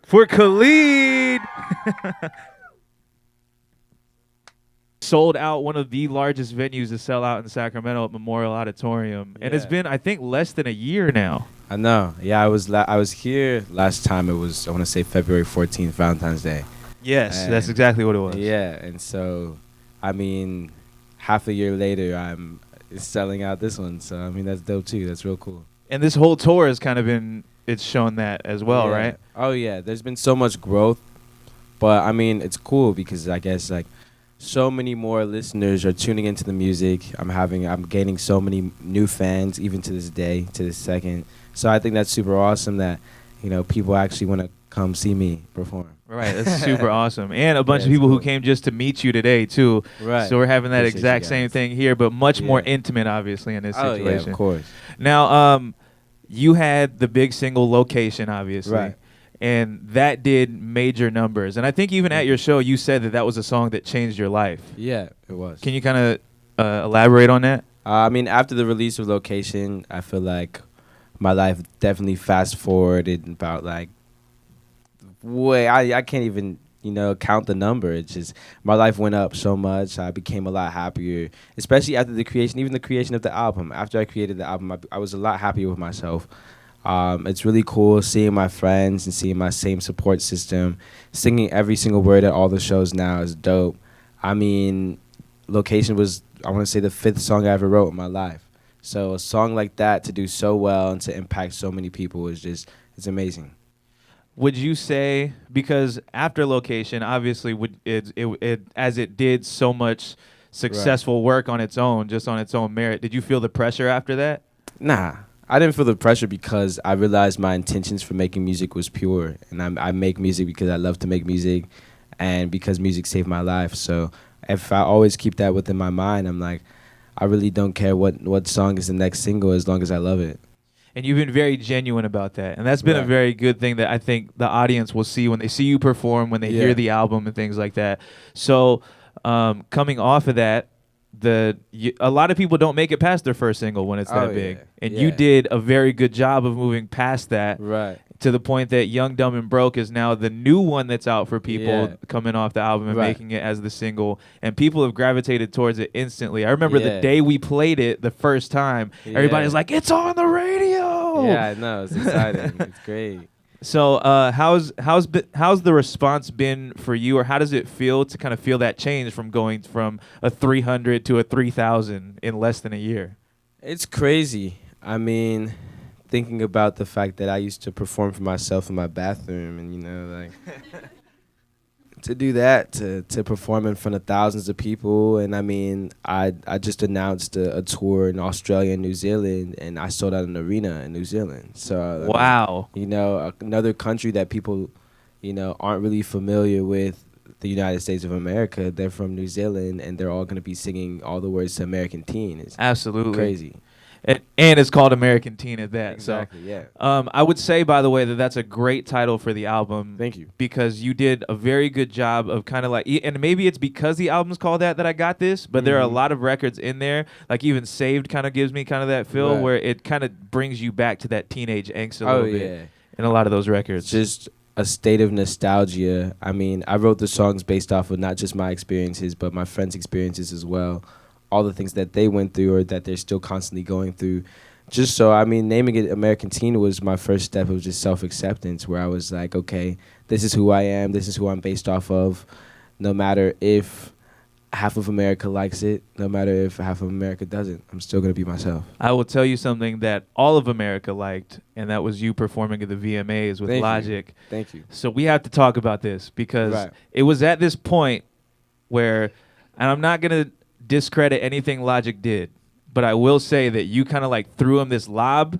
for Khalid. Sold out one of the largest venues to sell out in Sacramento at Memorial Auditorium. And it's been, I think, less than a year now. I know. Yeah, I was here last time. It was, I want to say, February 14th, Valentine's Day. Yes, that's exactly what it was. Yeah, and so, I mean, half a year later, I'm selling out this one. So, I mean, that's dope, too. That's real cool. And this whole tour has kind of been, it's shown that as well, right? Oh, yeah. There's been so much growth. But, I mean, it's cool because I guess, like, so many more listeners are tuning into the music. I'm gaining so many new fans, even to this day, to this second. So I think that's super awesome that, you know, people actually want to come see me perform. Right, that's super awesome. And a bunch of people who came just to meet you today, too. Right. So we're having that exact same thing here, but much more intimate, obviously, in this situation. Oh, yeah, of course. Now, you had the big single Location, obviously. Right. And that did major numbers. And I think even at your show, you said that that was a song that changed your life. Yeah, it was. Can you kind of elaborate on that? I mean, after the release of Location, I feel like my life definitely fast forwarded about like I can't even, you know, count the number. It's just my life went up so much. I became a lot happier, especially after the creation of the album. After I created the album, I was a lot happier with myself. It's really cool seeing my friends and seeing my same support system. Singing every single word at all the shows now is dope. I mean, Location was, I want to say, the 5th song I ever wrote in my life. So a song like that to do so well and to impact so many people is just, it's amazing. Would you say, because after Location, obviously, as it did so much successful work on its own, just on its own merit, did you feel the pressure after that? Nah. I didn't feel the pressure because I realized my intentions for making music was pure. And I make music because I love to make music and because music saved my life. So if I always keep that within my mind, I'm like, I really don't care what song is the next single as long as I love it. And you've been very genuine about that. And that's been a very good thing that I think the audience will see when they see you perform, when they hear the album and things like that. So coming off of that, a lot of people don't make it past their first single when it's that big. And you did a very good job of moving past that. Right. To the point that Young, Dumb, and Broke is now the new one that's out for people coming off the album and making it as the single. And people have gravitated towards it instantly. I remember the day we played it the first time, everybody's like, it's on the radio! Yeah, I know. It's exciting. It's great. So how's the response been for you, or how does it feel to kind of feel that change from going from a 300 to a 3,000 in less than a year? It's crazy. I mean, thinking about the fact that I used to perform for myself in my bathroom, and you know, like to do that, to perform in front of thousands of people. And I mean, I just announced a tour in Australia and New Zealand, and I sold out an arena in New Zealand. So wow, I mean, you know, another country that people, you know, aren't really familiar with, the United States of America. They're from New Zealand, and they're all going to be singing all the words to American Teen. It's absolutely crazy. And it's called American Teen at that. Exactly, so, yeah. I would say, by the way, that that's a great title for the album. Thank you. Because you did a very good job of kind of like, and maybe it's because the album's called that I got this, but there are a lot of records in there, like even Saved kind of gives me kind of that feel where it kind of brings you back to that teenage angst a little bit in a lot of those records. It's just a state of nostalgia. I mean, I wrote the songs based off of not just my experiences, but my friends' experiences as well. All the things that they went through or that they're still constantly going through. Just so, I mean, naming it American Teen was my first step of just self-acceptance, where I was like, okay, this is who I am, this is who I'm based off of, no matter if half of America likes it, no matter if half of America doesn't, I'm still going to be myself. I will tell you something that all of America liked, and that was you performing at the VMAs with Logic. Thank you. So we have to talk about this, because it was at this point where, and I'm not going to discredit anything Logic did, but I will say that you kind of like threw him this lob,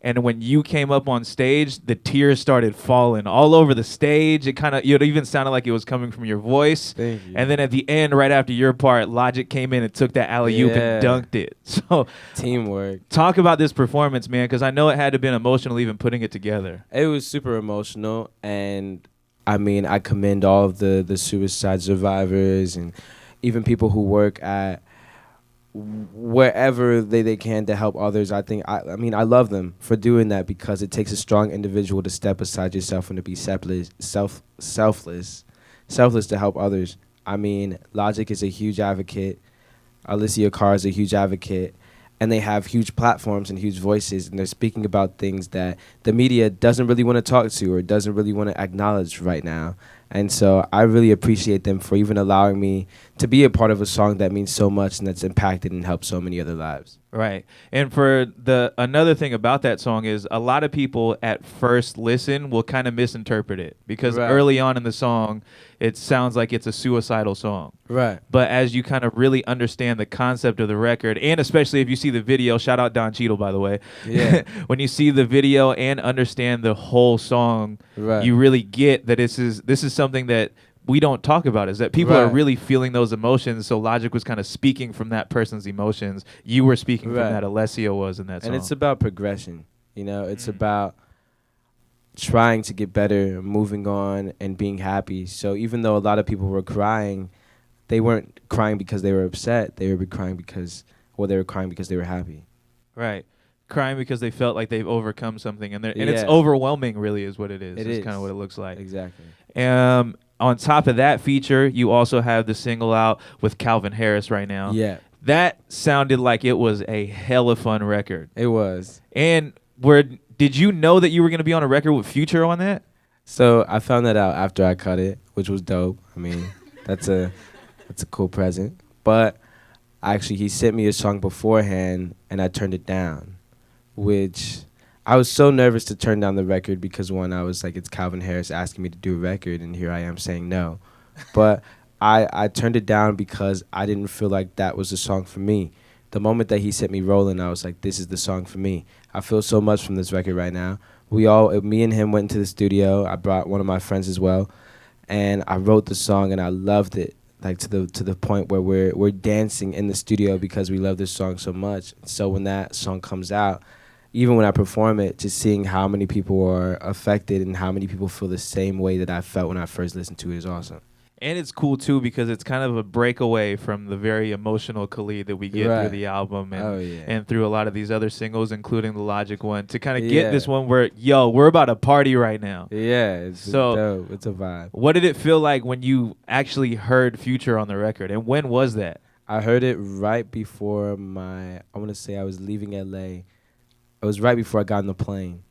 and when you came up on stage, the tears started falling all over the stage. It kind of, it even sounded like it was coming from your voice. Thank you. And then at the end, right after your part, Logic came in and took that alley-oop and dunked it. So teamwork. Talk about this performance, man, because I know it had to have been emotional even putting it together. It was super emotional, and I mean, I commend all of the suicide survivors and even people who work at wherever they can to help others. I mean I love them for doing that because it takes a strong individual to step aside yourself and to be selfless to help others. I mean, Logic is a huge advocate. Alicia Carr is a huge advocate. And they have huge platforms and huge voices, and they're speaking about things that the media doesn't really want to talk to or doesn't really want to acknowledge right now. And so I really appreciate them for even allowing me to be a part of a song that means so much and that's impacted and helped so many other lives. Right. And for another thing about that song is a lot of people at first listen will kind of misinterpret it because early on in the song it sounds like it's a suicidal song. Right. But as you kind of really understand the concept of the record, and especially if you see the video, shout out Don Cheadle, by the way. Yeah. When you see the video and understand the whole song, you really get that this is something that we don't talk about, is that people are really feeling those emotions. So Logic was kind of speaking from that person's emotions. You were speaking from that. Alessio was in that song. And it's about progression. You know, it's about trying to get better, moving on, and being happy. So even though a lot of people were crying, they weren't crying because they were upset. They were crying because they were happy. Right. Crying because they felt like they've overcome something. And it's overwhelming, really, is what it is. It's kind of what it looks like. Exactly. On top of that feature, you also have the single out with Calvin Harris right now. Yeah. That sounded like it was a hella fun record. It was. And did you know that you were going to be on a record with Future on that? So I found that out after I cut it, which was dope. I mean, that's a cool present. But actually, he sent me a song beforehand, and I turned it down, which I was so nervous to turn down the record because, one, I was like, it's Calvin Harris asking me to do a record, and here I am saying no. But I turned it down because I didn't feel like that was the song for me. The moment that he sent me Rolling, I was like, this is the song for me. I feel so much from this record right now. Me and him went into the studio. I brought one of my friends as well, and I wrote the song, and I loved it, like to the point where we're dancing in the studio because we love this song so much. So when that song comes out, even when I perform it, just seeing how many people are affected and how many people feel the same way that I felt when I first listened to it is awesome. And it's cool, too, because it's kind of a breakaway from the very emotional Khalid that we get through the album and through a lot of these other singles, including the Logic one, to kind of get this one where, we're about to party right now. Yeah, it's dope. It's a vibe. What did it feel like when you actually heard Future on the record, and when was that? I heard it right before I want to say I was leaving L.A. It was right before I got on the plane,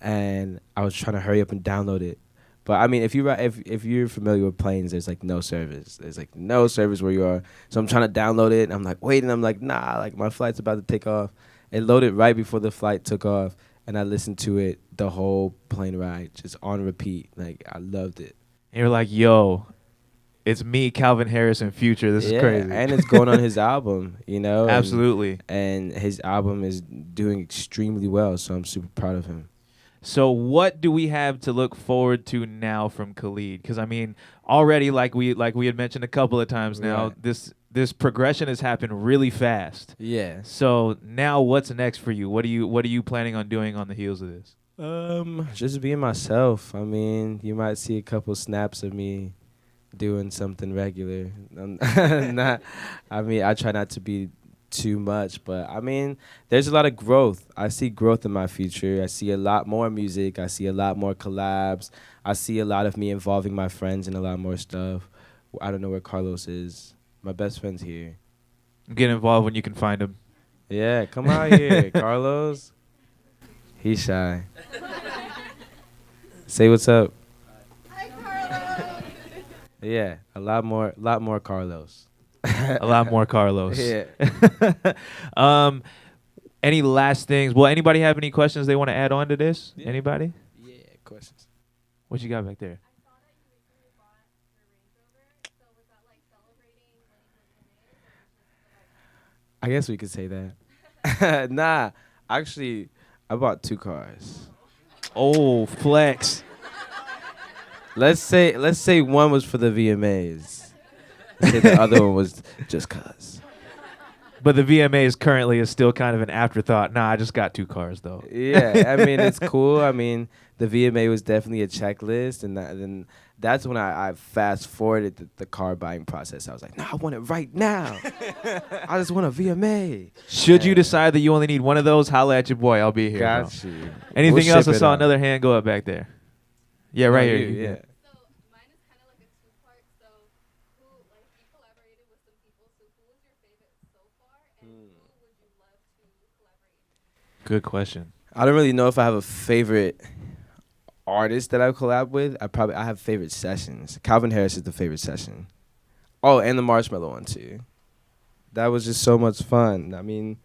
and I was trying to hurry up and download it. But I mean, if you're familiar with planes, there's like no service. There's like no service where you are. So I'm trying to download it, and I'm like waiting. I'm like, nah, like my flight's about to take off. It loaded right before the flight took off, and I listened to it the whole plane ride, just on repeat. Like I loved it. And you're like, yo, it's me, Calvin Harris, and Future. This is crazy. And it's going on his album, you know? Absolutely. And his album is doing extremely well, so I'm super proud of him. So what do we have to look forward to now from Khalid? Because, I mean, already, like we had mentioned a couple of times now, this progression has happened really fast. Yeah. So now what's next for you? What are you planning on doing on the heels of this? Just being myself. I mean, you might see a couple snaps of me doing something regular. I try not to be too much, but I mean, there's a lot of growth. I see growth in my future. I see a lot more music. I see a lot more collabs. I see a lot of me involving my friends in a lot more stuff. I don't know where Carlos is. My best friend's here. Get involved when you can find him. Yeah, come out here, Carlos. He's shy. Say what's up. Yeah, a lot more Carlos. A lot more Carlos. Yeah. Any last things? Well, anybody have any questions they want to add on to this? Yeah. Anybody? Yeah, questions. What you got back there? I saw that you recently bought your Range Rover. So was that like celebrating when it was in it? I guess we could say that. Nah, actually, I bought 2 cars. Oh, flex. Let's say one was for the VMAs. Let's say the other one was just cause. But the VMAs currently is still kind of an afterthought. Nah, I just got 2 cars though. Yeah, I mean it's cool. I mean the VMA was definitely a checklist, and then that's when I fast forwarded the car buying process. I was like, no, I want it right now. I just want a VMA. Should you decide that you only need one of those, holla at your boy. I'll be here. Bro. Got you. Anything We'll else? I ship it saw out. another hand go up back there. Yeah, right No, here. you, yeah. So mine is kind of like a two-part. So who, like, you collaborated with some people. So who was your favorite so far, and who would you love to collaborate with? Good question. I don't really know if I have a favorite artist that I collab with. I have favorite sessions. Calvin Harris is the favorite session. Oh, and the Marshmallow one too. That was just so much fun. I mean,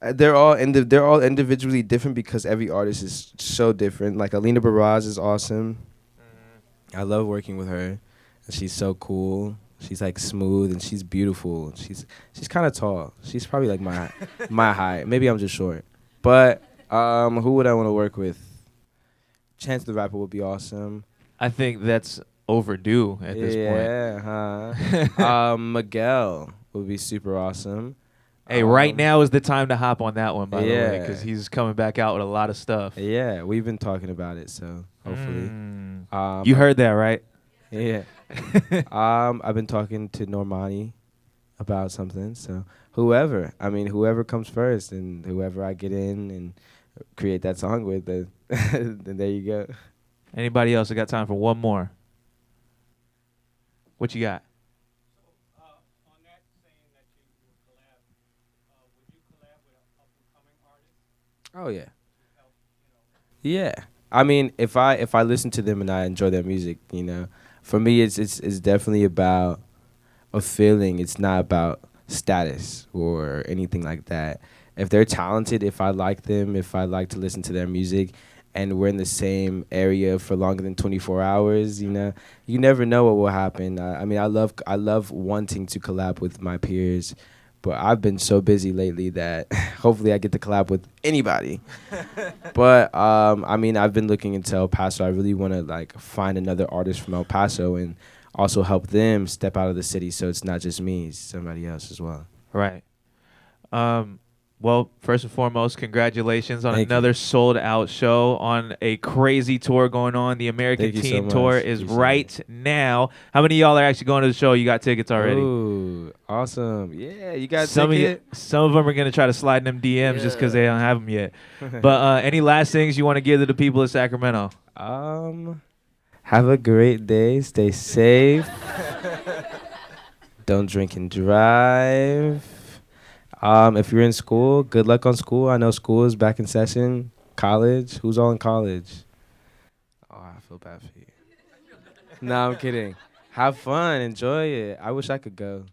they're all individually different because every artist is so different. Like Alina Baraz is awesome. I love working with her. She's so cool. She's like smooth and she's beautiful. She's kind of tall. She's probably like my height. Maybe I'm just short. But who would I want to work with? Chance the Rapper would be awesome. I think that's overdue at this point. Yeah, huh? Miguel would be super awesome. Hey, right now is the time to hop on that one, by the way, Yeah. because he's coming back out with a lot of stuff. Yeah, we've been talking about it, so hopefully. You heard that, right? Yeah. I've been talking to Normani about something, so whoever comes first and whoever I get in and create that song with, then there you go. Anybody else? I got time for one more. What you got? On that saying that you would collab, would you collab with an up-and-coming artist Oh yeah. to help, you know? Yeah. I mean, if I listen to them and I enjoy their music, for me it's definitely about a feeling. It's not about status or anything like that. If they're talented, if I like them, if I like to listen to their music, and we're in the same area for longer than 24 hours, you never know what will happen. I mean, I love wanting to collab with my peers, but I've been so busy lately that hopefully I get to collab with anybody. But I mean, I've been looking into El Paso. I really want to like find another artist from El Paso and also help them step out of the city, so it's not just me, it's somebody else as well. Right. Well, first and foremost, congratulations on Thank you. another sold-out show on a crazy tour going on. The American Thank you so Teen much. Tour is Appreciate right now. How many of y'all are actually going to the show? You got tickets already? Ooh, awesome. Yeah, you got Some ticket? of them are going to try to slide in them DMs just because they don't have them yet. But any last things you want to give to the people of Sacramento? Have a great day. Stay safe. Don't drink and drive. If you're in school, good luck on school. I know school is back in session. College, who's all in college? Oh, I feel bad for you. No, I'm kidding. Have fun. Enjoy it. I wish I could go.